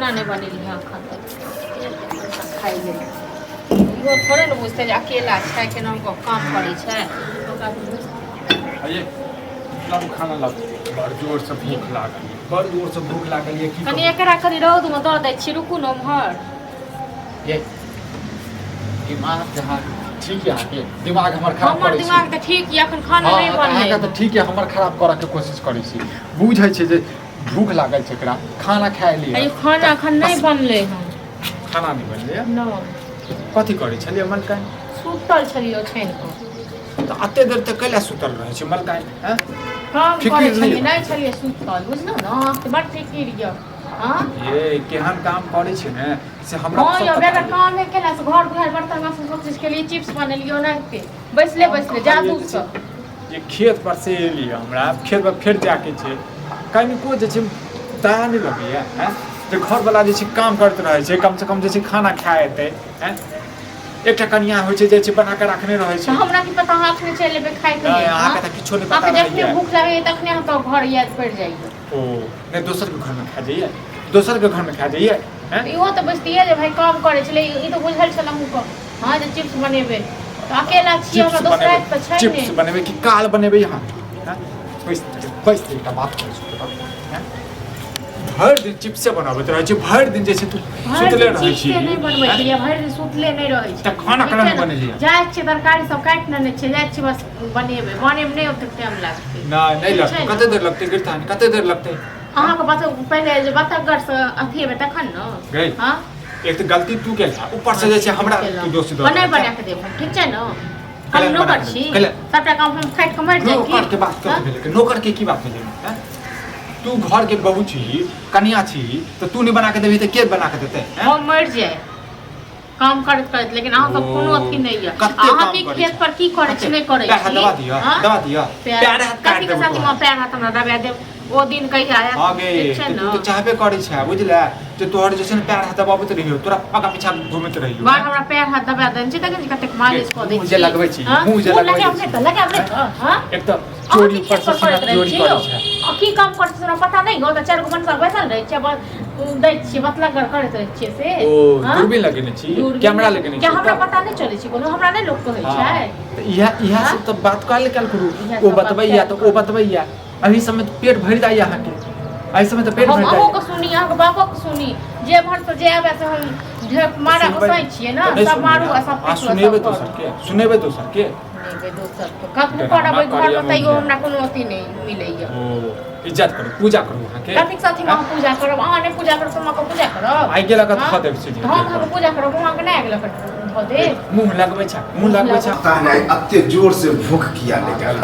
खाना नहीं बनेली हां खाता खाई ले वो थोड़े न बुझते जे अकेला छै के नाम को काम करै छै अये लब खाना लब बड़ जोर से भूख लागल ये की कनी एकरा कनी रौद में दऽ दै छी रुकू न उम्हर ये दिमाग जहाँ ठीक है आके दिमाग हमर खराब हमर करे दिमाग त ठीक य अखन खाना नहीं बनले अहाँके त ठीक है हमर खराब करऽ के कोशिश करै छी बुझै छै जे भूख लागल छै एकरा खाना खाय लिए अय खाना अखन नहीं बनले हम खाना नहीं बनले न कथि करै छलिए मलकाइन सुतल छलियो छेन को त अते देर तक कैला सुतल रहै छै मलकाइन हैं काम फिकिर करे नहीं छलिए नहीं छलिए सुतल बुझलौ न त बड़ फिकिर य हां ये केहन काम करै छै ने से हमरा हां यो बेटा काम है केला से घर दुआर बर्तन बासन सब चीज के लिए चिप्स बनेलियो नहीं बैसले जादू से ये खेत पर से एलिए हमरा खेत पर फेर जाके छै कनिको जे छै दया नहीं लगैया हैं जे घर वाला जे छै काम करते रहै छै कम से कम जे छै खाना खाए एतै हैं एकटा कन्या होइ छै जे छै बना के रखने रहै छै हमरा की पता हाथ में चले बे खाए के लिए अहाँ के त किछो नहीं पता जखने रहैया भूख लगे तखने हम तो घर याद पड़ जाइए ओ नहीं दोसर के घर में खा जाइए दोसर के घर में खा जाइए हैं इहो तो बुझतिए जे भाई काम करे छले ई तो बुझल छल हमहु को हां जे चिप्स बनेबे तो अकेला छी हमरा दोसरा पे छै ने चिप्स बनेबे कि काल बनेबे यहां हैं पैस का बात कर सकते हैं भर दिन चिप्स बनाबैत रहै छै भर दिन जे छै तू सुतले रहै छी नहीं बनबै छी भर दिन सुतले नहीं रहै छी त खाना केना बनेलिए जाय छी तरकारी सब काट ने छै जाय छी बस बनेबे नहीं ओते टाइम लागतै नहीं लगतै कते देर लगतै गिरतान कते देर लगतै अहाँ के बात पहले जे बतगर से अथी हेबे तखन न हां एक तो गलती तू केला ऊपर से जे छै हमरा तू दोस्त दो बना के देब ठीक छै न हम नौकर छी सबटा काम हम काट के मर जाय नौकर के बात कर भेलै नौकर के की बात भेलै हैं तू घर के बहू छी कन्या छी तो तू नहीं बना के देबी त के बना के देतै हम मर जाय काम करत लेकिन अहाँ सब कोनो अथी नहीं है अहाँ के खेत पर की करे छी नहीं करे छी दवा दिया पैर हाथ काट के साथ में पैर हाथ हमरा दबा देब ओ दिन कहिया आया आगे तू तो चाहबे करै छै बुझले जे तोहर जैसे पैर हाथ दबाबत रहियो तोरा आगा पीछा घुमत रहियो बार हमरा पैर हाथ दबा देन छै तखन कते मालिश क दै छी मुझे लगबै छी मुझे लगबै छी लगाबे हां एक तो चोरी पर से सीना चोरी करै छै की काम करत से पता नहीं गो त चार गो मनसा बैसल रहे छै दै छी मतलब करत रहे छै से ओ दूरबीन लगेने छी कैमरा लगेने छी क्या हमरा पता नहीं चले छै कोनो हमरा नहीं लोग कहै छै त इहा सब तो बात काल करू ओ बतबैया तो ओ बतबैया अभी समय तो पेट भर जाइए यहाँ के ऐसे समय तो पेट भर जाइए हम को सुनी यहाँ के बाबा को सुनी जे भर तो जे आवे से हम ढेर मारा हंसाई छिए ना सब मारू आ सब सुनेबे तो सर के नेबे दोसर को कखनो करबै घर में तइयो हमरा कोनो अथी नहीं मिलैया ओ इज्जत करू पूजा करू वहां के कथि साथी हम पूजा करब अहाँ नहीं पूजा करब हम को पूजा करब आइ गेला कत ख देब सीधी हम पूजा करब वहां के नहीं गेला ध दे मुंह लगबै छ पता नहीं अत्ते जोर से भूख किया निकल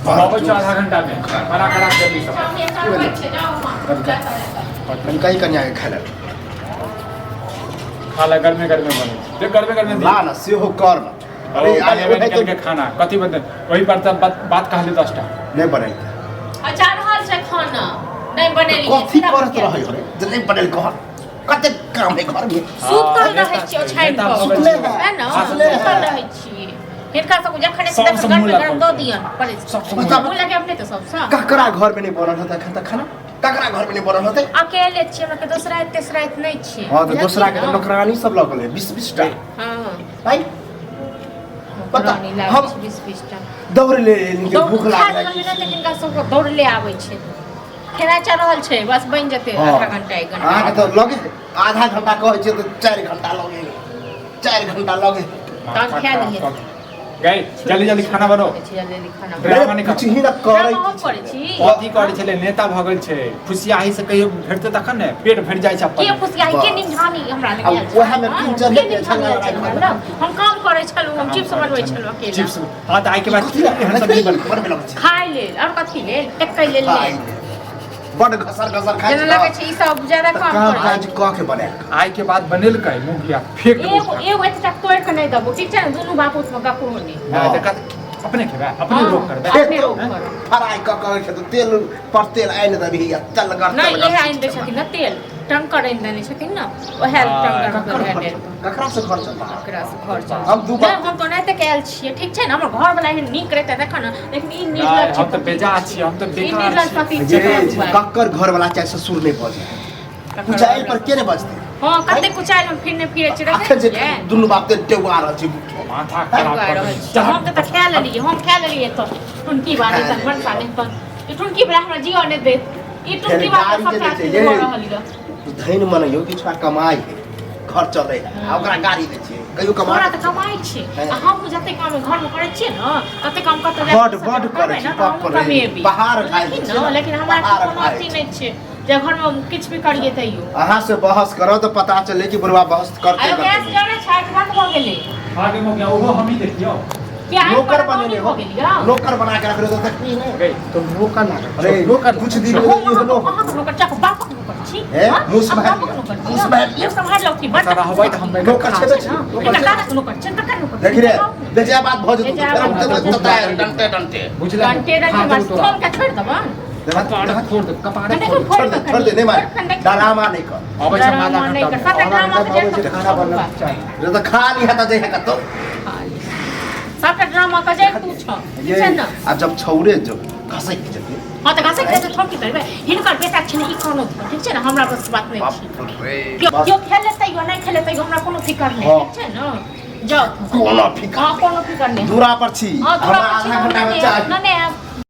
बाबा 4 घंटा में बना करा देबी सब कहीं कन्या के खाला खाला घर में बने जे घर में ला ना से हो कर अरे आज के खाना कथि बन वही पर बात कहले 10 टा नहीं बने अच्छा हाल से खाना नहीं बनेली कथि करत रहै रे जे नहीं बनेल कह कते काम है घर में सुतल रहै छी ओछाइन पर सुतले है ना सुतल रहै छी हिनका सब जखने से गरम दो दियन पड़े सब लगे अपने तो सब ककरा घर में नहीं बनल होता खाना ककरा घर में नहीं बनल होते अकेले छी हमरा के दूसरा तेसरा नहीं छी हां तो दूसरा के नौकरानी सब लगल है 20 टा हां भाई पता हम 20 टा दौड़ ले इनके भूख लागल है लेकिन का सब दौड़ ले आबै छै खेला चल रहल छै बस बन जते आधा घंटा 1 घंटा हां तो लगे आधा घंटा कहै छै तो 4 घंटा लगे 4 घंटा लगे तब खा लिए गई जल्दी खाना बनाओ जल्दी खाना ड्रामा नहीं कुछ ही न करे कथि करै छले नेता भगल छै खुशियाही से कहियो भेटते तखन ने पेट भर जाय छै के खुशियाही के निधानी हमरा लगे ओहे में 3 जन के झगड़ा हम काम करै छलु हम चिप्स बनबै छलु अकेला चिप्स हां त आइ के बाद खाइ लेल और कथि लेल टक्कै लेल बड़ घसर खाइ जेना लगे छै ई सब ज्यादा काम करे आज कह के बने आइ के बाद बनेल कै मुंगिया फेंक दो एगो एतटा तोड़ के नहीं दबो ठीक छै न दुनु बापूत में गपो होनी अपने खेबा अपने रोक करबे अपने रोक कर फ्राई क के तो तेल पर तेल आइन दबी चल कर नहीं ये आइन दे छथिन न तेल टंकर आइन देने छथिन न ओहे टंकर के ककरा से घर चलता ककरा से घर चल हम दू बार हम तो नहीं त कैल छिए ठीक छै न हमर घर वाला एहन नीक रहते देखन लेकिन ई नीक हम तो बेजा छी हम तो बेकार छी कक्कर घर वाला चाहे ससुर नहीं पड़े कुचाइल पर के रे बजते हां कते कुचाइल हम फिरने फिरे छै आखिर जे देखै दुनु बाप ते टेवा रहल छै माथा खराब कर हम तऽ खा लेलियै हम खा लेलियै तऽ ठुनकी बानी तक मन साने पर ई ठुनकी बड़ा हमरा जीव ने दे ई ठुनकी बात सबटा चीज हो रहल य धैन मन यो किछुआ कमाई घर चलै आ ओकरा गाड़ी दै छै कहियो कमाई हमरा तऽ कमाई छै आ हम जते काम घर में करै छियै न तते काम करते बड करै छी बाप रे बाहर खाइ छै लेकिन हमरा कोनो अथी नहि छै जे घर में किछ भी करिए तैयो अहाँ से बहस करो तो पता चले कि बुढ़वा बहस करते अरे गैस जाने छै खत्म हो गेलै आगे हो गया वो हम ही देखियो क्या है नौकर बनेले हो गया नौकर बना के रख रहे तो की नहीं गई तो नौकर ना अरे नौकर कुछ दिन हो ये लो नौकर चाको बाप नौकर छी ए मुस महल ये संभाल लो की बट सारा हवाई तो हम नौकर छेबे छी नौकर नौकर छै तकर नौकर देख रे बेजा बात भ जतो डंटे डंटे बुझला घंटे रंगे बस तुम का छोड़ दबा छोड़ दे कपारे छोड़ दे नहीं मार डरामा नहीं कर अब ड्रामा नहीं कर साथ ड्रामा के खाना बनना चाहिए रे तो खा लिया त जे कतो साथ ड्रामा का जे तू छ ये छै न अब जब छौरे जो घसै के जते हां त घासे के छोड़ की करबे हिनकर बेटा छै ई कोनो ठीक छै न हमरा बस बात नहीं छै बाप रे क्यों खेले तैयो नहीं खेले तैयो हमरा कोनो फिकर नहीं ठीक छै न जाओ कोनो फिकर हां कोनो फिकर नहीं दूरा पर छी हां हमरा आधा घंटा में चाह नहीं